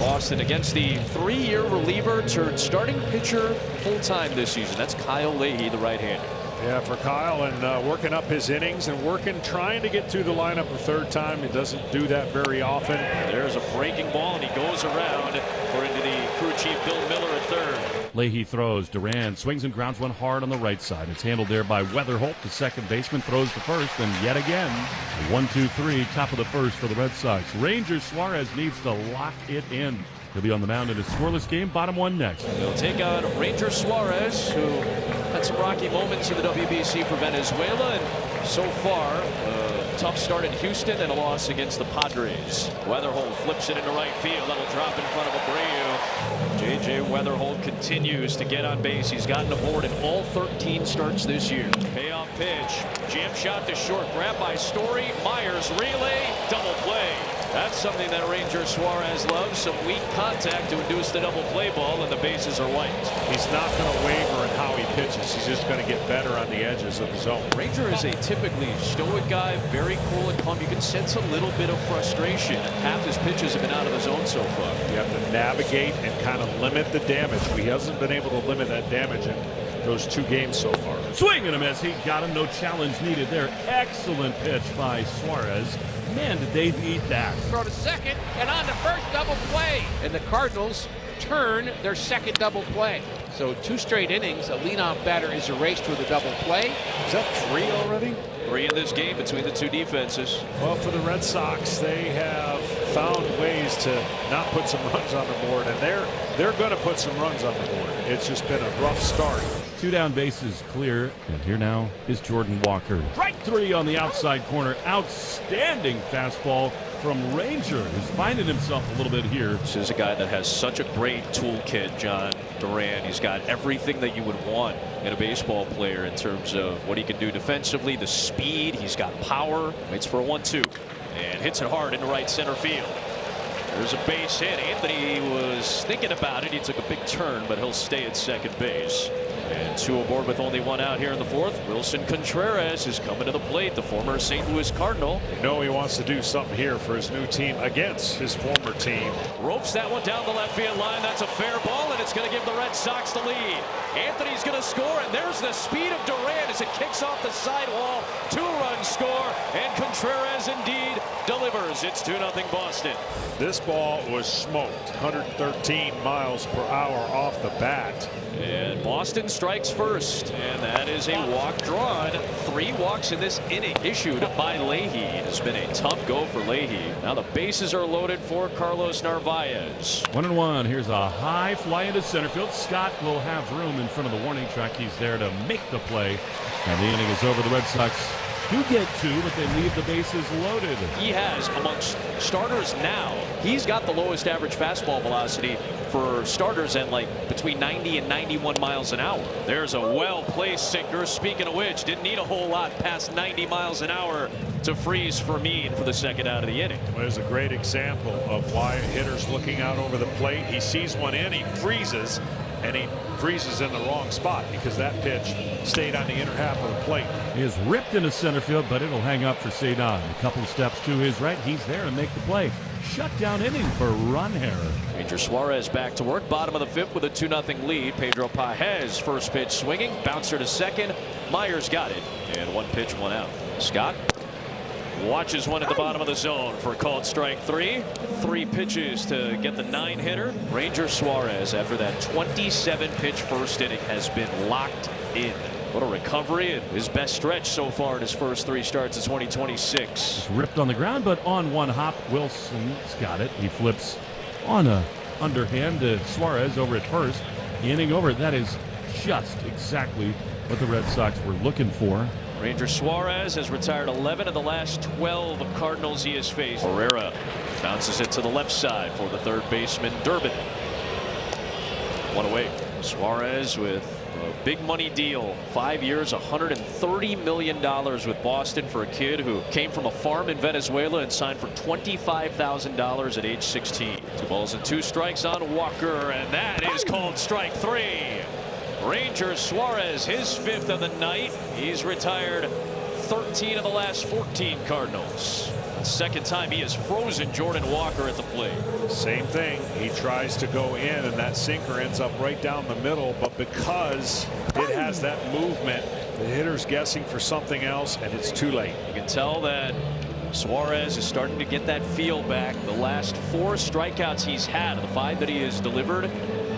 Boston against the 3-year reliever turned starting pitcher full-time this season. That's Kyle Leahy, the right-hander. Yeah, for Kyle, and working up his innings and trying to get through the lineup a third time. He doesn't do that very often. There's a breaking ball, and he goes around, according to the crew chief Bill Miller at third. Leahy throws. Duran swings and grounds one hard on the right side. It's handled there by Weatherholt. The second baseman throws to first, and yet again, 1-2-3, top of the first for the Red Sox. Rangers Suarez needs to lock it in. He'll be on the mound in a scoreless game. Bottom one next. They'll take on Ranger Suarez, who had some rocky moments in the WBC for Venezuela, and so far, a tough start in Houston and a loss against the Padres. Weatherholt flips it into right field. That'll drop in front of Abreu. J.J. Weatherholt continues to get on base. He's gotten aboard in all 13 starts this year. Payoff pitch. Jam shot to short. Grab by Story. Myers relay. Double play. That's something that Ranger Suarez loves. Some weak contact to induce the double play ball, and the bases are wiped. He's not going to waver in how he pitches. He's just going to get better on the edges of the zone. Ranger is a typically stoic guy, very cool and calm. You can sense a little bit of frustration. Half his pitches have been out of the zone so far. You have to navigate and kind of limit the damage. He hasn't been able to limit that damage in those 2 games so far. Swing and a miss. He got him. No challenge needed there. Excellent pitch by Suarez. Man, did they need that. Throw to second and on to first, double play. And the Cardinals turn their second double play. So 2 straight innings, a leadoff batter is erased with a double play. Is that 3 already? 3 in this game between the 2 defenses. Well, for the Red Sox, they have found ways to not put some runs on the board, and they're going to put some runs on the board. It's just been a rough start. 2 down bases clear, and here now is Jordan Walker. Strike 3 on the outside corner. Outstanding fastball from Ranger, who's finding himself a little bit here. This is a guy that has such a great toolkit, John Duran. He's got everything that you would want in a baseball player in terms of what he can do defensively, the speed. He's got power. Waits for a 1-2 and hits it hard into right center field. There's a base hit. Anthony was thinking about it. He took a big turn, but he'll stay at second base. And 2 aboard with only 1 out here in the 4th. Wilson Contreras is coming to the plate, the former St. Louis Cardinal. You know he wants to do something here for his new team against his former team. Ropes that one down the left field line. That's a fair ball, and it's going to give the Red Sox the lead. Anthony's going to score, and there's the speed of Duran as it kicks off the sidewall. 2-run score, and Contreras indeed delivers. It's 2-0 Boston. This ball was smoked. 113 miles per hour off the bat. And Boston strikes first, and that is a walk drawn. 3 walks in this inning issued by Leahy. It has been a tough go for Leahy. Now the bases are loaded for Carlos Narvaez. 1-1. Here's a high fly into center field. Scott will have room in front of the warning track. He's there to make the play. And the inning is over. The Red Sox do get 2, but they leave the bases loaded. He has, amongst starters now, he's got the lowest average fastball velocity for starters at like between 90 and 91 miles an hour. There's a well-placed sinker. Speaking of which, didn't need a whole lot past 90 miles an hour to freeze Fermin for the second out of the inning. Well, there's a great example of why a hitter's looking out over the plate. He sees one in, he freezes, and he freezes in the wrong spot because that pitch stayed on the inner half of the plate. He is ripped into center field, but it'll hang up for Cedon. A couple of steps to his right. He's there to make the play. Shutdown inning for Runhare. Ranger Suarez back to work. Bottom of the 5th with a 2-0 lead. Pedro Pages first pitch swinging. Bouncer to second. Myers got it. And 1 pitch, 1 out. Scott watches one at the bottom of the zone for called strike 3. 3 pitches to get the 9-hitter. Ranger Suarez, after that 27-pitch first inning, has been locked in. What a recovery, and his best stretch so far in his first 3 starts of 2026. It's ripped on the ground, but on one hop, Wilson's got it. He flips on a underhand to Suarez over at first. The inning over. That is just exactly what the Red Sox were looking for. Ranger Suarez has retired 11 of the last 12 Cardinals he has faced. Herrera bounces it to the left side for the third baseman, Durbin. 1 away. Suarez with a big money deal. 5 years, $130 million with Boston for a kid who came from a farm in Venezuela and signed for $25,000 at age 16. 2 balls and 2 strikes on Walker, and that is called strike 3. Ranger Suarez, his 5th of the night. He's retired 13 of the last 14 Cardinals. Second time he has frozen Jordan Walker at the plate. Same thing. He tries to go in, and that sinker ends up right down the middle. But because it has that movement, the hitter's guessing for something else, and it's too late. You can tell that Suarez is starting to get that feel back. The last 4 strikeouts he's had, the 5 that he has delivered,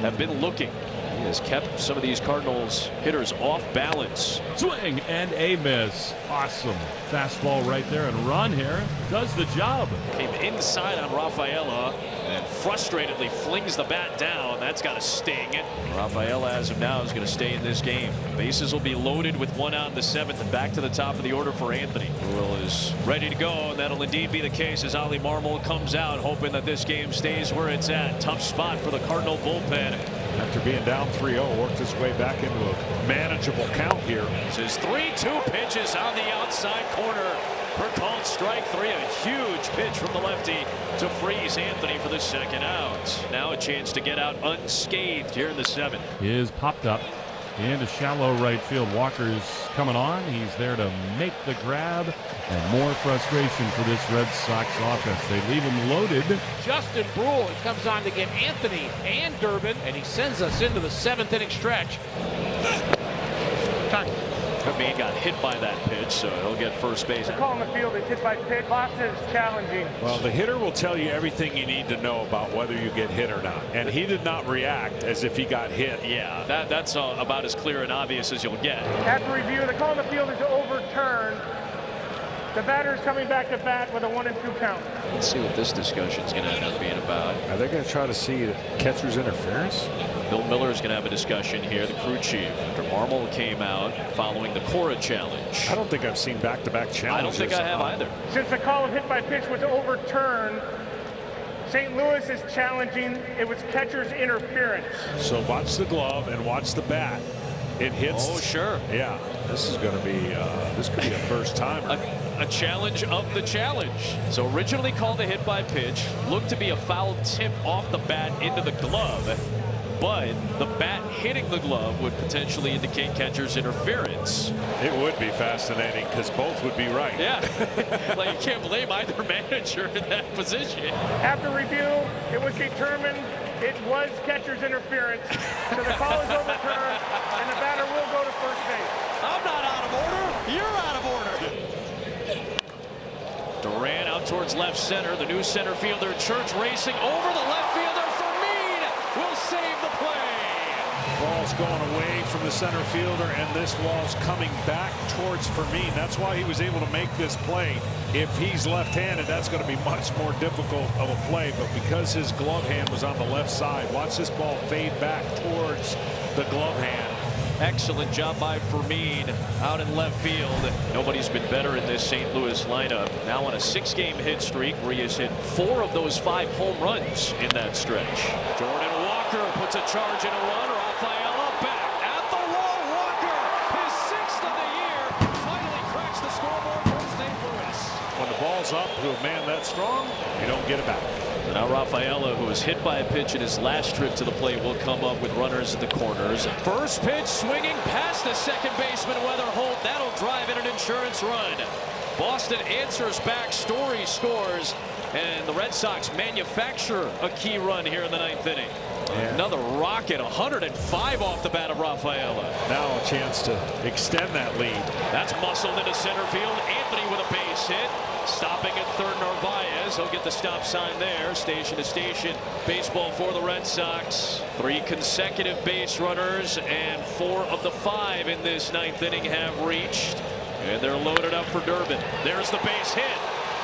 have been looking. He has kept some of these Cardinals hitters off balance. Swing and a miss. Awesome fastball right there, and Ron here does the job. Came inside on Rafaela and frustratedly flings the bat down. That's got to sting. Rafaela, as of now, is going to stay in this game. Bases will be loaded with 1 out in the 7th, and back to the top of the order for Anthony. Will is ready to go, and that'll indeed be the case as Ali Marmol comes out, hoping that this game stays where it's at. Tough spot for the Cardinal bullpen. After being down 3-0, worked his way back into a manageable count here. This is 3-2 pitches on the outside corner for called strike 3. A huge pitch from the lefty to freeze Anthony for the 2nd out. Now a chance to get out unscathed here in the 7th. Is popped up into shallow right field. Walker's coming on. He's there to make the grab, and more frustration for this Red Sox offense. They leave him loaded. Justin Brule comes on to get Anthony and Durbin, and he sends us into the 7th inning stretch. Time. Command got hit by that pitch, so he'll get first base. The call in the field is hit by pitch. Boston is challenging. Well, the hitter will tell you everything you need to know about whether you get hit or not. And he did not react as if he got hit. Yeah, that's about as clear and obvious as you'll get. After review, the call in the field is overturned. The batter is coming back to bat with a 1-2 count. Let's see what this discussion is going to end up being about. Are they going to try to see the catcher's interference? Bill Miller is going to have a discussion here, the crew chief, after Marmol came out following the Cora challenge. I don't think I've seen back-to-back challenges. I don't think I have either. Since the call of hit by pitch was overturned, St. Louis is challenging. It was catcher's interference. So watch the glove and watch the bat. It hits. Oh, sure. Yeah, this is going to be, this could be a first timer. A challenge of the challenge. So originally called a hit by pitch, looked to be a foul tip off the bat into the glove, but the bat hitting the glove would potentially indicate catcher's interference. It would be fascinating because both would be right. Yeah, like you can't blame either manager in that position. After review, it was determined it was catcher's interference. So the call is overturned, and the batter will go to first base. I'm not out of order. You're out of order. Duran out towards left center. The new center fielder, Church, racing over the left fielder. Fermin will save the play. Ball's going away from the center fielder, and this ball's coming back towards Fermin. That's why he was able to make this play. If he's left-handed, that's going to be much more difficult of a play, but because his glove hand was on the left side, watch this ball fade back towards the glove hand. Excellent job by Fermin out in left field. Nobody's been better in this St. Louis lineup. Now on a 6-game hit streak where he has hit 4 of those 5 home runs in that stretch. Jordan Walker puts a charge in a run. Rafaela back at the wall. Walker, his 6th of the year, finally cracks the scoreboard for St. Louis. When the ball's up to a man that strong, you don't get it back. So now Rafaela, who was hit by a pitch in his last trip to the plate, will come up with runners at the corners. First pitch swinging past the second baseman, Weatherholt. That'll drive in an insurance run. Boston answers back. Story scores. And the Red Sox manufacture a key run here in the 9th inning. Yeah. Another rocket, 105 off the bat of Rafaela. Now a chance to extend that lead. That's muscled into center field. Anthony with a base hit. Stopping at third, Narvaez. He'll get the stop sign there. Station to station. Baseball for the Red Sox. 3 consecutive base runners, and 4 of the 5 in this 9th inning have reached. And they're loaded up for Durbin. There's the base hit.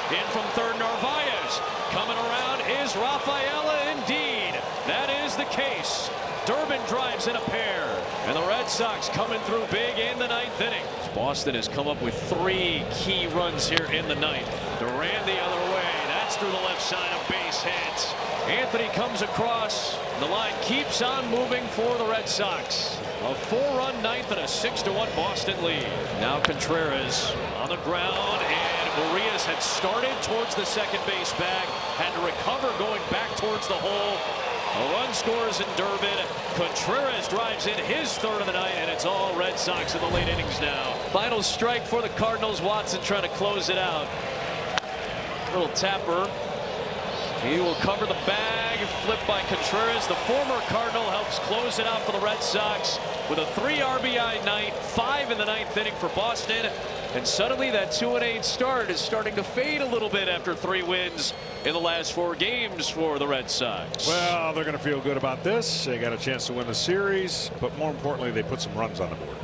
In from third, Narvaez. Coming around is Rafaela indeed. That is the case. Durbin drives in a pair. And the Red Sox coming through big in the 9th inning. Boston has come up with 3 key runs here in the 9th. Duran the other way. That's through the left side, of base hit. Anthony comes across. The line keeps on moving for the Red Sox. A 4-run 9th and a 6-1 Boston lead. Now Contreras on the ground, and Urias had started towards the second base bag, had to recover going back towards the hole. A run scores in Durbin. Contreras drives in his 3rd of the night, and it's all Red Sox in the late innings now. Final strike for the Cardinals. Watson trying to close it out. Little tapper. He will cover the bag. Flipped by Contreras. The former Cardinal helps close it out for the Red Sox with a 3 RBI night, 5 in the 9th inning for Boston. And suddenly that 2-8 start is starting to fade a little bit after 3 wins in the last 4 games for the Red Sox. Well, they're going to feel good about this. They got a chance to win the series, but more importantly, they put some runs on the board.